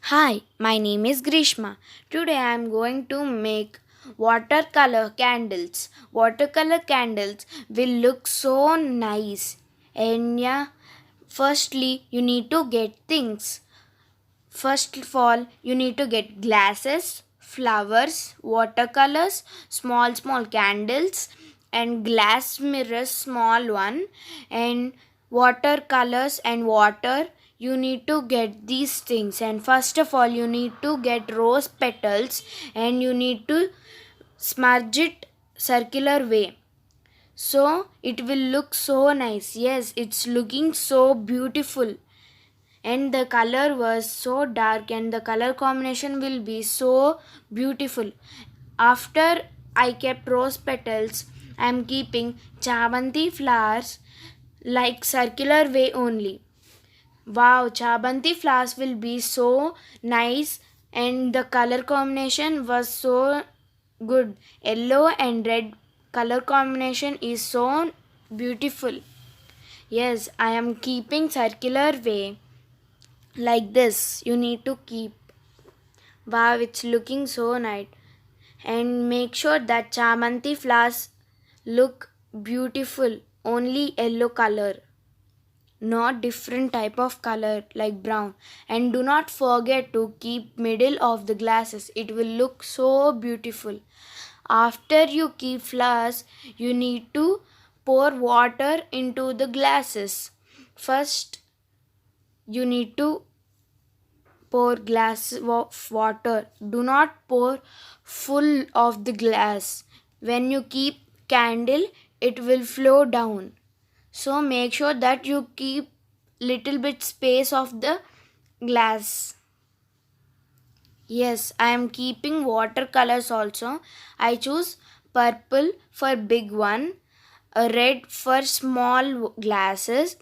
Hi, my name is Grishma. Today I am going to make watercolor candles. Watercolor candles will look so nice. And yeah, firstly, you need to get things. First of all, you need to get glasses, flowers, watercolors, small candles, and glass mirrors, small one, and watercolors and water. You need to get these things, and first of all, you need to get rose petals, and you need to smudge it circular way so it will look so nice. Yes, it's looking so beautiful, and the color was so dark and the color combination will be so beautiful. After I kept rose petals, I am keeping chabanti flowers like circular way only. Wow, chabanti flowers will be so nice, and the color combination was so good. Yellow and red color combination is so beautiful. Yes, I am keeping circular way like this. You need to keep. Wow, it's looking so nice. And make sure that chamanti flowers look beautiful. Only yellow color, not different type of color like brown. And do not forget to keep middle of the glasses. It will look so beautiful. After you keep flowers, you need to pour water into the glasses. First, you need to pour glass of water. Do not pour full of the glass. When you keep candle, it will flow down. So make sure that you keep little bit space of the glass. Yes, I am keeping watercolors also. I choose purple for big one, a red for small glasses,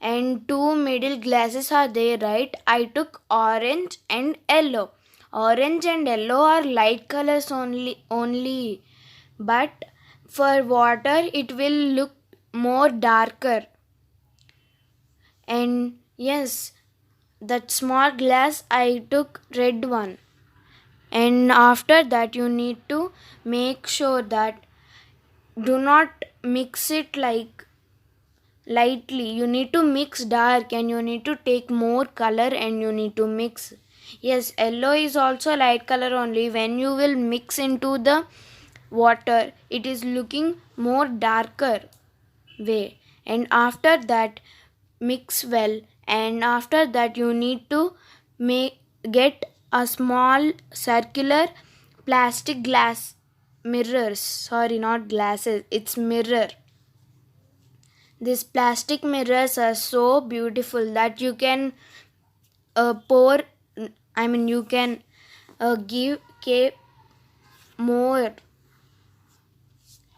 and two middle glasses are there, right? I took orange and yellow. Orange and yellow are light colors only, but for water it will look more darker. And yes, that small glass I took red one. And after that you need to make sure that do not mix it like lightly. You need to mix dark and you need to take more color and you need to mix. Yes, yellow is also light color only. When you will mix into the water, it is looking more darker way. And after that, mix well. And after that, you need to make get a small circular plastic glass mirrors. Sorry, not glasses, it's mirror. These plastic mirrors are so beautiful that you can pour, you can give more.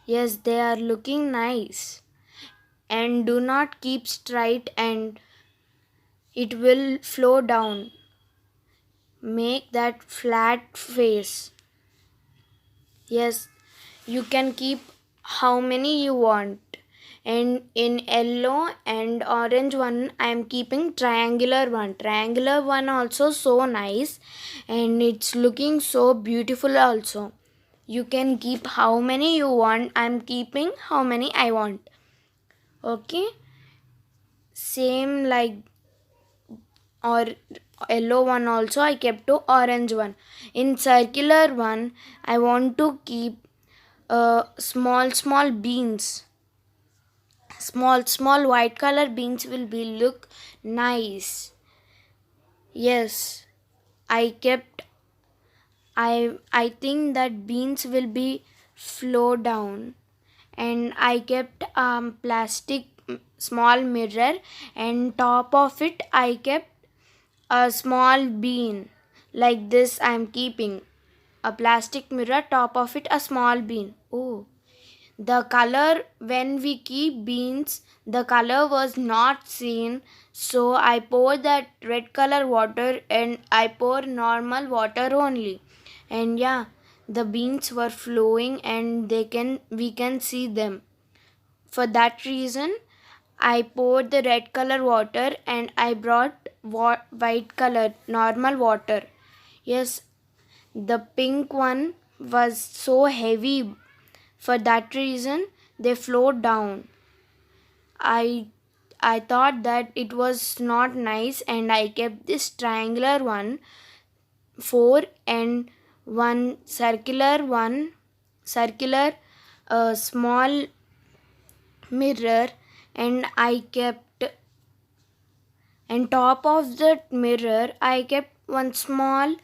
Yes, they are looking nice. And do not keep straight and it will flow down. Make that flat face. Yes, you can keep how many you want. And in yellow and orange one, I am keeping triangular one. Triangular one also so nice, and it's looking so beautiful also. You can keep how many you want. I am keeping how many I want. Okay, same like or yellow one also I kept to orange one. In circular one, I want to keep small beans. Small white color beans will be look nice. Yes, I kept. I think that beans will be flow down, and I kept plastic small mirror, and top of it I kept a small bean like this. I am keeping a plastic mirror, top of it a small bean. Oh, the color when we keep beans, the color was not seen. So I pour that red color water and I pour normal water only. And yeah, the beans were flowing and we can see them. For that reason, I poured the red color water and I brought white color normal water. Yes, the pink one was so heavy. For that reason, they flowed down. I I thought that it was not nice and I kept this triangular one, four, and one circular small mirror, and I kept, and top of that mirror I kept one small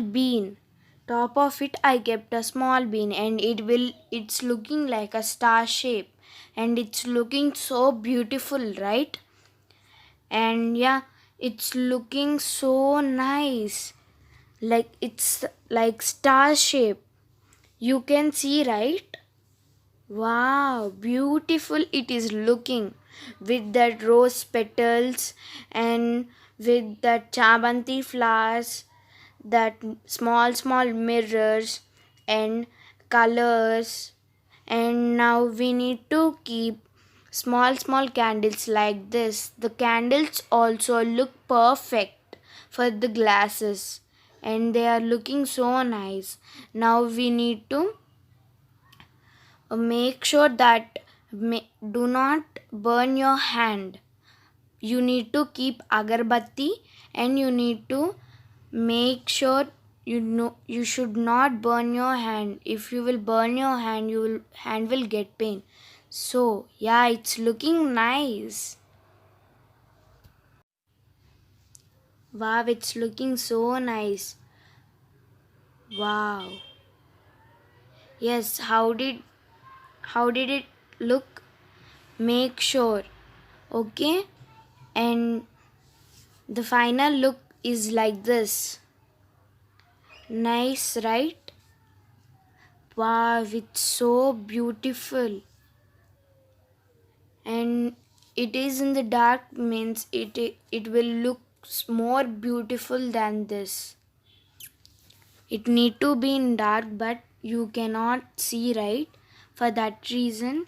bean. Top of it I kept a small bean, and it's looking like a star shape, and it's looking so beautiful, right? And yeah, it's looking so nice, like it's like star shape. You can see, right? Wow, beautiful it is looking, with that rose petals and with that chabanti flowers, that small mirrors and colors. And now we need to keep small candles like this. The candles also look perfect for the glasses, and they are looking so nice. Now we need to make sure that do not burn your hand. You need to keep agarbatti, and you need to make sure you should not burn your hand. If you will burn your hand, hand will get pain. So yeah, it's looking nice. Wow, it's looking so nice. Wow. Yes, how did it look? Make sure. Okay, and the final look is like this. Nice, right? Wow, it's so beautiful. And it is in the dark means it will look more beautiful than this. It need to be in dark, but you cannot see, right? For that reason,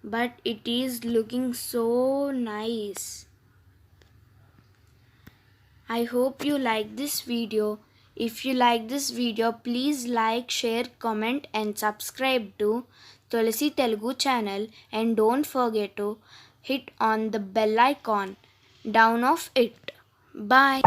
but it is looking so nice. I hope you like this video. If you like this video, please like, share, comment and subscribe to Tulasi Telugu channel, and don't forget to hit on the bell icon down of it. Bye.